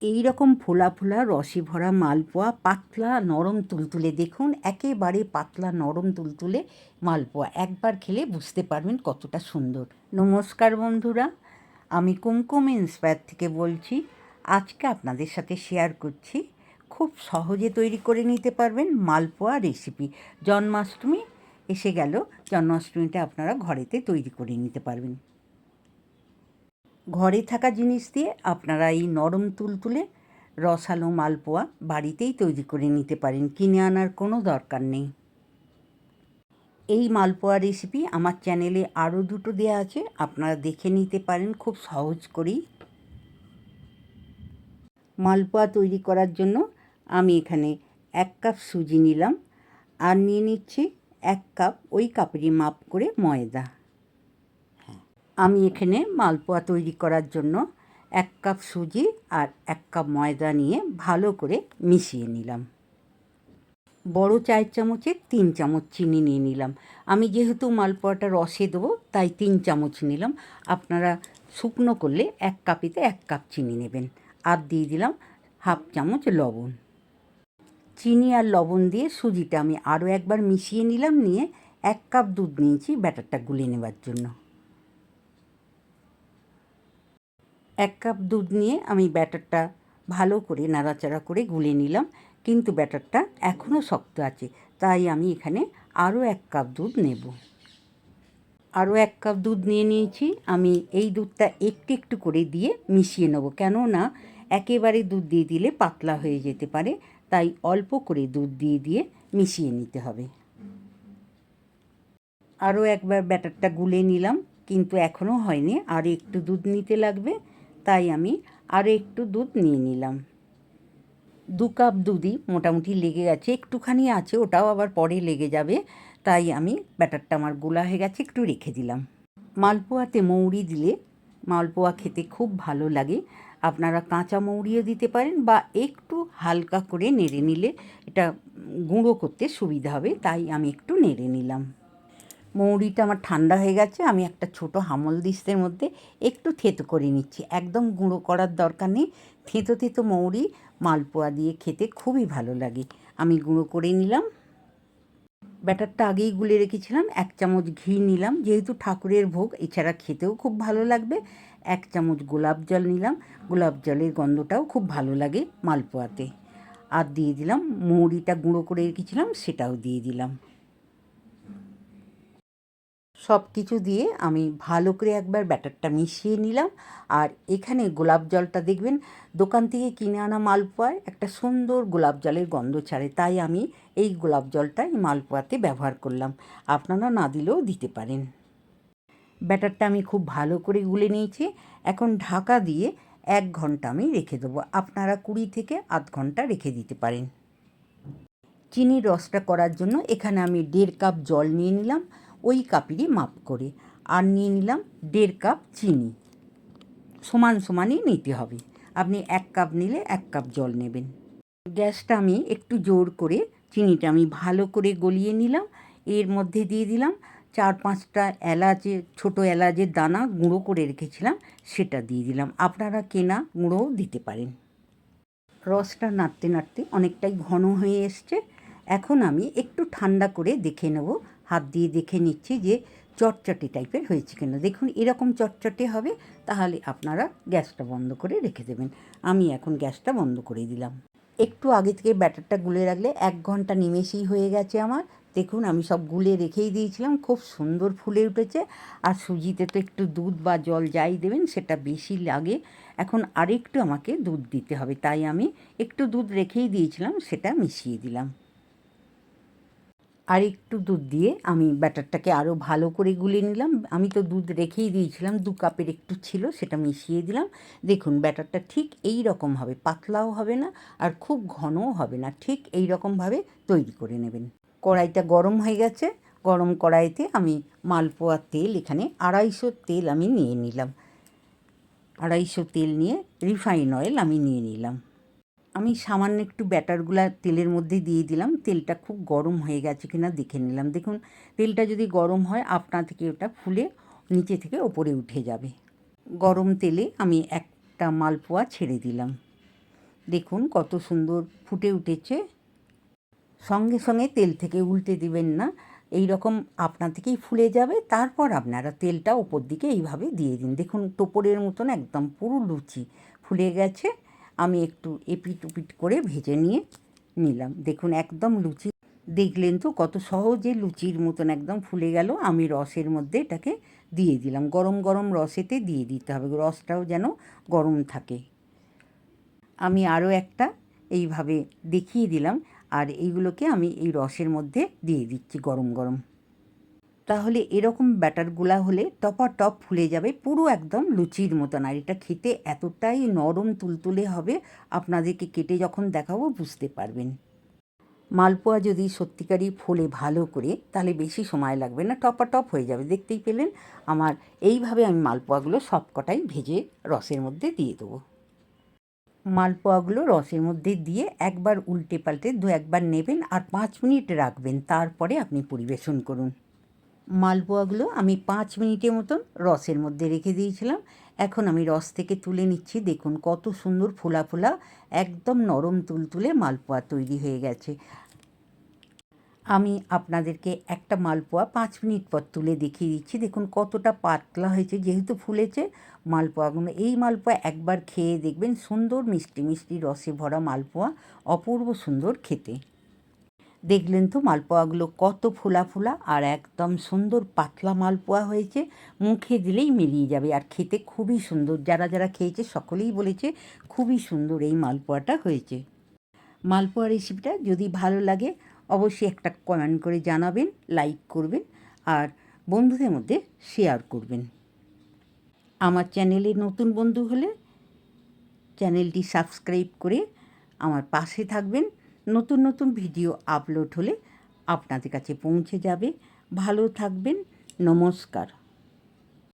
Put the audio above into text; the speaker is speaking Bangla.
এই রকম ফোলা ফোলা রসে ভরা মালপোয়া, পাতলা নরম তুলতুলে, দেখুন একেবারে পাতলা নরম তুলতুলে মালপোয়া। একবার খেলে বুঝতে পারবেন কতটা সুন্দর। নমস্কার বন্ধুরা, আমি কুমকুম ইন্সপায়ার থেকে বলছি। আজকে আপনাদের সাথে শেয়ার করছি খুব সহজে তৈরি করে নিতে পারবেন মালপোয়া রেসিপি। জন্মাষ্টমী এসে গেল, জন্মাষ্টমীটা আপনারা ঘরেতে তৈরি করে নিতে পারবেন। ঘরে থাকা জিনিস দিয়ে আপনারা এই নরম তুলতুলে রসালো মালপোয়া বাড়িতেই তৈরি করে নিতে পারেন, কিনে আনার কোনো দরকার নেই। এই মালপোয়া রেসিপি আমার চ্যানেলে আরও দুটো দেওয়া আছে, আপনারা দেখে নিতে পারেন খুব সহজ করেই। মালপোয়া তৈরি করার জন্য আমি এখানে 1 কাপ সুজি নিলাম, আর নিয়ে নিচ্ছি 1 কাপ, ওই কাপেরই মাপ করে ময়দা। আমি এখানে মালপোয়া তৈরি করার জন্য 1 কাপ সুজি আর 1 কাপ ময়দা নিয়ে ভালো করে মিশিয়ে নিলাম। বড় চায়ের চামচে 3 চামচ চিনি নিয়ে নিলাম। আমি যেহেতু মালপোয়াটা রসে দেবো তাই 3 চামচ নিলাম। আপনারা শুকনো করলে 1 কাপেতে 1 কাপ চিনি নেবেন। আর দিয়ে দিলাম 1/2 চামচ লবণ। চিনি আর লবণ দিয়ে সুজিটা আমি আরও একবার মিশিয়ে নিলাম, নিয়ে 1 কাপ দুধ নিয়েছি ব্যাটারটা গুলে নেবার জন্য। 1 কাপ দুধ নিয়ে আমি ব্যাটারটা ভালো করে নাড়াচাড়া করে গুলে নিলাম, কিন্তু ব্যাটারটা এখনও শক্ত আছে, তাই আমি এখানে আরও 1 কাপ দুধ নেব। আরও 1 কাপ দুধ নিয়ে নিয়েছি। আমি এই দুধটা একটু একটু করে দিয়ে মিশিয়ে নেব, কেননা একেবারে দুধ দিয়ে দিলে পাতলা হয়ে যেতে পারে, তাই অল্প করে দুধ দিয়ে দিয়ে মিশিয়ে নিতে হবে। আরও একবার ব্যাটারটা গুলে নিলাম, কিন্তু এখনও হয়নি, আর একটু দুধ নিতে লাগবে, তাই আমি আরও একটু দুধ নিয়ে নিলাম। 2 কাপ দুধই মোটামুটি লেগে গেছে, একটুখানি আছে, ওটাও আবার পরে লেগে যাবে, তাই আমি ব্যাটারটা আমার গোলা হয়ে গেছে, একটু রেখে দিলাম। মালপোয়াতে মৌরি দিলে মালপোয়া খেতে খুব ভালো লাগে। আপনারা কাঁচা মৌরিও দিতে পারেন, বা একটু হালকা করে নেড়ে নিলে এটা গুঁড়ো করতে সুবিধা হবে, তাই আমি একটু নেড়ে নিলাম। মৌরিটা আমার ঠান্ডা হয়ে গেছে, আমি একটা ছোট হামলদিস্তের মধ্যে একটু থেতো করে নিচ্ছি। একদম গুঁড়ো করার দরকার নেই, থেতো থেতো মৌরি মালপোয়া দিয়ে খেতে খুবই ভালো লাগে। আমি গুঁড়ো করে নিলাম। ব্যাটারটা আগেই গুলে রেখেছিলাম। 1 চামচ ঘি নিলাম, যেহেতু ঠাকুরের ভোগ, এছাড়া খেতেও খুব ভালো লাগবে। 1 চামচ গোলাপ জল নিলাম, গোলাপ জলের গন্ধটাও খুব ভালো লাগে মালপোয়াতে। আর দিয়ে দিলাম মৌরিটা গুঁড়ো করে রেখেছিলাম, সেটাও দিয়ে দিলাম। সব কিছু দিয়ে আমি ভালো করে একবার ব্যাটারটা মিশিয়ে নিলাম। আর এখানে গোলাপ জলটা দেখবেন দোকান থেকে কিনে আনা মালপোয়ায় একটা সুন্দর গোলাপ জলের গন্ধ ছাড়ে, তাই আমি এই গোলাপ জলটা এই মালপোয়াতে ব্যবহার করলাম। আপনারা না দিলেও দিতে পারেন। ব্যাটারটা আমি খুব ভালো করে গুলে নিয়েছি। এখন ঢাকা দিয়ে 1 ঘন্টা আমি রেখে দেবো। আপনারা 20 থেকে আধ ঘন্টা রেখে দিতে পারেন। চিনির রসটা করার জন্য এখানে আমি 1.5 কাপ জল নিয়ে নিলাম, ওই কাপেরই মাপ করে, আর নিয়ে নিলাম 1.5 কাপ চিনি। সমান সমানই নিতে হবে, আপনি 1 কাপ নিলে 1 কাপ জল নেবেন। গ্যাসটা আমি একটু জোর করে চিনিটা আমি ভালো করে গলিয়ে নিলাম। এর মধ্যে দিয়ে দিলাম 4-5টা এলাচের, ছোটো এলাচের দানা গুঁড়ো করে রেখেছিলাম, সেটা দিয়ে দিলাম। আপনারা কেনা গুঁড়োও দিতে পারেন। রসটা নাড়তে নাড়তে অনেকটাই ঘন হয়ে এসছে। এখন আমি একটু ঠান্ডা করে দেখে নেব, হাত দিয়ে দেখে নিচ্ছি যে চটচটে টাইপের হয়েছে কিনা। দেখুন এরকম চটচটে হবে, তাহলে আপনারা গ্যাসটা বন্ধ করে রেখে দেবেন। আমি এখন গ্যাসটা বন্ধ করে দিলাম। একটু আগে থেকে ব্যাটারটা গুলে রাখলে 1 ঘন্টা নিমেষেই হয়ে গেছে আমার। দেখুন আমি সব গুলে রেখেই দিয়েছিলাম, খুব সুন্দর ফুলে উঠেছে। আর সুজিতে তো একটু দুধ বা জল যাই দেবেন সেটা বেশি লাগে। এখন আরেকটু আমাকে দুধ দিতে হবে, তাই আমি একটু দুধ রেখেই দিয়েছিলাম, সেটা মিশিয়ে দিলাম। আর একটু দুধ দিয়ে আমি ব্যাটারটাকে আরও ভালো করে গুলে নিলাম। আমি তো দুধ রেখেই দিয়েছিলাম, 2 কাপের একটু ছিল, সেটা মিশিয়ে দিলাম। দেখুন ব্যাটারটা ঠিক এই রকম হবে, পাতলাও হবে না আর খুব ঘনও হবে না, ঠিক এই রকমভাবে তৈরি করে নেবেন। কড়াইটা গরম হয়ে গেছে, গরম কড়াইতে আমি মালপোয়ার তেল, এখানে 250 তেল আমি নিয়ে নিলাম। 250 তেল নিয়ে রিফাইন অয়েল আমি নিয়ে নিলাম। আমি সামান্য একটু ব্যাটারগুলা তেলের মধ্যে দিয়ে দিলাম। তেলটা খুব গরম হয়ে গেছে কিনা দেখে নিলাম। দেখুন তেলটা যদি গরম হয় আপনা থেকে ওটা ফুলে নিচে থেকে ওপরে উঠে যাবে। গরম তেলে আমি একটা মালপোয়া ছেড়ে দিলাম। দেখুন কত সুন্দর ফুটে উঠেছে। সঙ্গে সঙ্গে তেল থেকে উল্টে দিবেন না, এই রকম আপনা থেকেই ফুলে যাবে। তারপর আপনারা তেলটা ওপর দিকে এইভাবে দিয়ে দিন। দেখুন টোপরের মতন একদম পুরো লুচি ফুলে গেছে। আমি একটু এপিট ওপিট করে ভেজে নিলাম। দেখুন একদম লুচি, দেখলেন তো কত সহজে লুচির মতন একদম ফুলে গেল। আমি রসের মধ্যে এটাকে দিয়ে দিলাম। গরম গরম রসেতে দিয়ে দিতে হবে, রসটাও যেন গরম থাকে। আমি আরও একটা এইভাবে দেখিয়ে দিলাম, আর এইগুলোকে আমি এই রসের মধ্যে দিয়ে দিচ্ছি গরম গরম। তাহলে এরকম ব্যাটারগুলা হলে টপাটপ ফুলে যাবে, পুরো একদম লুচির মতন। আর এটা খেতে এতটাই নরম তুলতুলে হবে, আপনাদেরকে কেটে যখন দেখাবো বুঝতে পারবেন। মালপোয়া যদি সত্যিকারই ফোলে ভালো করে, তাহলে বেশি সময় লাগবে না, টপাটপ হয়ে যাবে। দেখতেই পেলেন আমার এইভাবে আমি মালপোয়াগুলো সবকটাই ভেজে রসের মধ্যে দিয়ে দেবো। মালপোয়াগুলো রসের মধ্যে দিয়ে একবার উল্টে পাল্টে দু একবার নেবেন আর 5 মিনিট রাখবেন, তারপরে আপনি পরিবেশন করুন। মালপোয়াগুলো আমি 5 মিনিটের মতন রসের মধ্যে রেখে দিয়েছিলাম। এখন আমি রস থেকে তুলে নিচ্ছি। দেখুন কত সুন্দর ফোলা ফোলা একদম নরম তুলতুলে মালপোয়া তৈরি হয়ে গেছে। আমি আপনাদেরকে একটা মালপোয়া 5 মিনিট পর তুলে দেখিয়ে দিচ্ছি। দেখুন কতটা পাতলা হয়েছে, যেহেতু ফুলেছে মালপোয়াগুলো। এই মালপোয়া একবার খেয়ে দেখবেন, সুন্দর মিষ্টি মিষ্টি রসে ভরা মালপোয়া, অপূর্ব সুন্দর খেতে। দেখলেন তো মালপোয়াগুলো কত ফোলা ফোলা আর একদম সুন্দর পাতলা মালপোয়া হয়েছে, মুখে দিলেই মিলিয়ে যাবে। আর খেতে খুবই সুন্দর, যারা যারা খেয়েছে সকলেই বলেছে খুবই সুন্দর এই মালপোয়াটা হয়েছে। মালপোয়া রেসিপিটা যদি ভালো লাগে অবশ্যই একটা কমেন্ট করে জানাবেন, লাইক করবেন আর বন্ধুদের মধ্যে শেয়ার করবেন। আমার চ্যানেলে নতুন বন্ধু হলে চ্যানেলটি সাবস্ক্রাইব করে আমার পাশে থাকবেন। নতুন নতুন ভিডিও আপলোড হলে আপনাদের কাছে পৌঁছে যাবে। ভালো থাকবেন। নমস্কার।